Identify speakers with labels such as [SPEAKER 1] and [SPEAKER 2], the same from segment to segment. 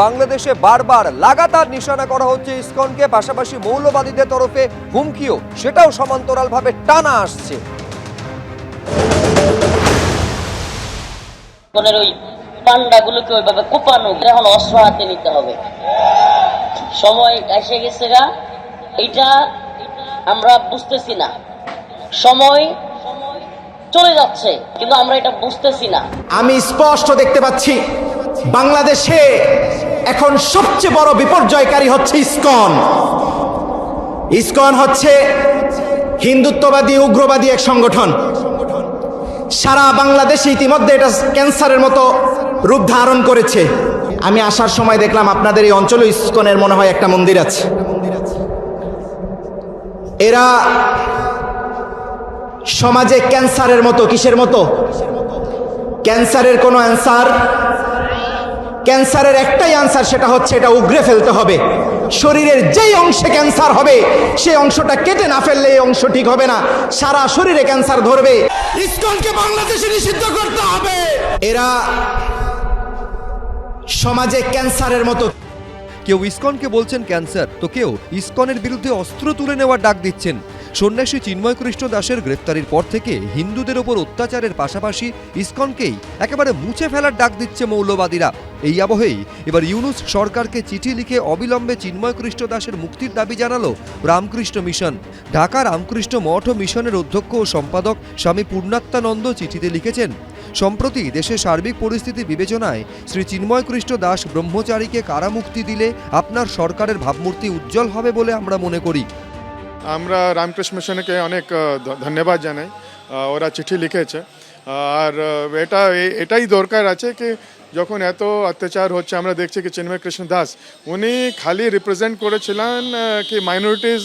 [SPEAKER 1] বাংলাদেশে বারবার লাগাতার নিশানা করা হচ্ছে ইসকনকে, পাশাপাশি মৌলবাদীদের তরফে হুমকিও সেটাও সমান্তরালভাবে টানা আসছে।
[SPEAKER 2] ওই পান্ডাগুলোকে ওইভাবে কোপানো, এখন অস্ত্র হাতে নিতে হবে, সময় এসে গেছে গা। এটা আমরা বুঝতেছি না, সময় চলে যাচ্ছে কিন্তু আমরা এটা বুঝতেছি না।
[SPEAKER 3] আমি স্পষ্ট দেখতে পাচ্ছি বাংলাদেশে এখন সবচেয়ে বড় বিপর্যয়কারী হচ্ছে ইসকন। ইসকন হচ্ছে হিন্দুত্ববাদী উগ্রবাদী এক সংগঠন। সারা বাংলাদেশে ইতিমধ্যে এটা ক্যান্সারের মতো রূপ ধারণ করেছে। আমি আসার সময় দেখলাম আপনাদের এই অঞ্চলে ইসকনের মনে হয় একটা মন্দির আছে। এরা সমাজে ক্যান্সারের মতো, কিসের মতো? ক্যান্সারের কোনো অ্যান্সার, ক্যান্সারের একটাই অ্যান্সার, সেটা হচ্ছে এটা উগড়ে ফেলতে হবে। শরীরের যেই অংশে ক্যান্সার হবে সেই অংশটা কেটে না ফেললে এই অংশ ঠিক হবে না, সারা শরীরে ক্যান্সার ধরবে। ইসকনকে বাংলাদেশে নিষিদ্ধ করতে হবে। এরা সমাজে ক্যান্সারের মতো।
[SPEAKER 1] কেউ ইসকনকে বলছেন ক্যান্সার, তো কেউ ইসকনের বিরুদ্ধে অস্ত্র তুলে নেওয়ার ডাক দিচ্ছেন। সন্ন্যাসী চিন্ময় কৃষ্ণ দাসের গ্রেফতারির পর থেকে হিন্দুদের ওপর অত্যাচারের পাশাপাশি ইসকনকেই একেবারে মুছে ফেলার ডাক দিচ্ছে মৌলবাদীরা। এই আবহেই এবার ইউনূস সরকারকে চিঠি লিখে অবিলম্বে চিন্ময় কৃষ্ণ দাসের মুক্তির দাবি জানালো রামকৃষ্ণ মিশন। ঢাকা রামকৃষ্ণ মঠ ও মিশনের অধ্যক্ষ ও সম্পাদক স্বামী পূর্ণাত্মানন্দ চিঠিতে লিখেছেন, সম্প্রতি দেশের সার্বিক পরিস্থিতি বিবেচনায় শ্রী চিন্ময় কৃষ্ণ দাস ব্রহ্মচারীকে কারামুক্তি দিলে আপনার সরকারের ভাবমূর্তি উজ্জ্বল হবে বলে আমরা মনে করি।
[SPEAKER 4] আমরা রামকৃষ্ণ মিশনকে অনেক ধন্যবাদ জানাই, ওরা চিঠি লিখেছে। আর এটাই দরকার আছে কি যখন এত অত্যাচার হচ্ছে, আমরা দেখছি কি চিন্ময় কৃষ্ণ দাস উনি খালি রিপ্রেজেন্ট করেছিলেন কি মাইনরিটিস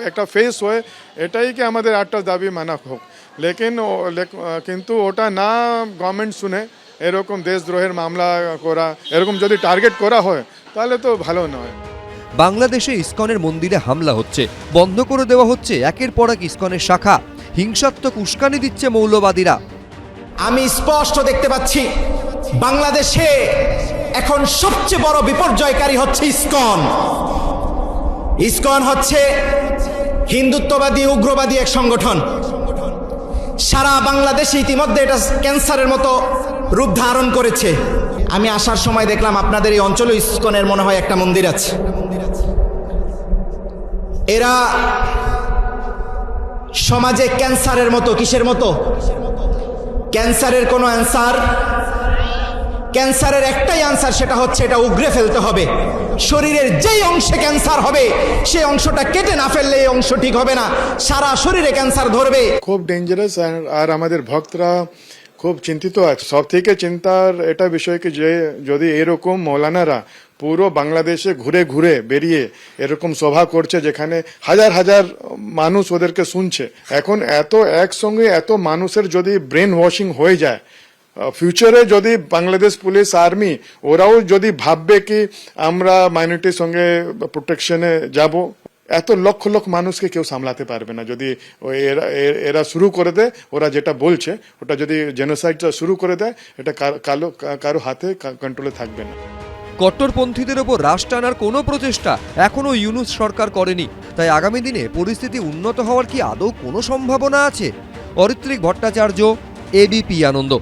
[SPEAKER 4] একটা ফেস হয়ে, এটাই কি আমাদের একটা দাবি মানা হোক। কিন্তু ওটা না গভর্নমেন্ট শুনে এরকম দেশদ্রোহের মামলা করা, এরকম যদি টার্গেট করা হয় তাহলে তো ভালো নয়।
[SPEAKER 1] বাংলাদেশে ইসকনের মন্দিরে হামলা হচ্ছে, বন্ধ করে দেওয়া হচ্ছে একের পর এক ইসকনের শাখা, হিংসাত্মক উস্কানি দিচ্ছে মৌলবাদীরা।
[SPEAKER 3] আমি স্পষ্ট দেখতে পাচ্ছি বাংলাদেশে এখন সবচেয়ে বড় বিপর্যয়কারী হচ্ছে ইসকন। ইসকন হচ্ছে হিন্দুত্ববাদী উগ্রবাদী এক সংগঠন। সারা বাংলাদেশে ইতিমধ্যে এটা ক্যান্সারের মতো রূপ ধারণ করেছে। আমি আসার সময় দেখলাম আপনাদের এই অঞ্চলে ইসকনের মনে হয় একটা মন্দির আছে। এরা সমাজে ক্যান্সারের মতো, কিসের মতো? ক্যান্সারের কোনো অ্যান্সার, ক্যান্সারের একটাই অ্যান্সার, সেটা হচ্ছে এটা উগড়ে ফেলতে হবে। শরীরের যেই অংশে ক্যান্সার হবে সেই অংশটা কেটে না ফেললে এই অংশ ঠিক হবে না, সারা শরীরে ক্যান্সার ধরবে।
[SPEAKER 4] খুব ডেঞ্জারাস। আর আমাদের ভক্তরা খুব চিন্তিত আছে। সব থেকে চিন্তার এটা বিষয় কি যে যদি এরকম মৌলানারা পুরো বাংলাদেশে ঘুরে ঘুরে বেরিয়ে এরকম সভা করছে যেখানে হাজার হাজার মানুষ ওদেরকে শুনছে, এখন এত একসঙ্গে এত মানুষের যদি ব্রেন ওয়াশিং হয়ে যায়, ফিউচারে যদি বাংলাদেশ পুলিশ আর্মি ওরাও যদি ভাববে কি আমরা মাইনরিটির সঙ্গে প্রোটেকশনে যাব, এত লক্ষ লক্ষ মানুষকে কেউ সামলাতে পারবে না। যদি এরা শুরু করে দেয়, ওরা যেটা বলছে ওটা যদি জেনোসাইডটা শুরু করে দেয়, এটা কারো হাতে কন্ট্রোলে থাকবে না।
[SPEAKER 1] কট্টরপন্থীদের ওপর রাশ টানার কোনো প্রচেষ্টা এখনও ইউনূস সরকার করেনি, তাই আগামী দিনে পরিস্থিতি উন্নত হওয়ার কি আদৌ কোনো সম্ভাবনা আছে? অরিত্রিক ভট্টাচার্য, এবিপি আনন্দ।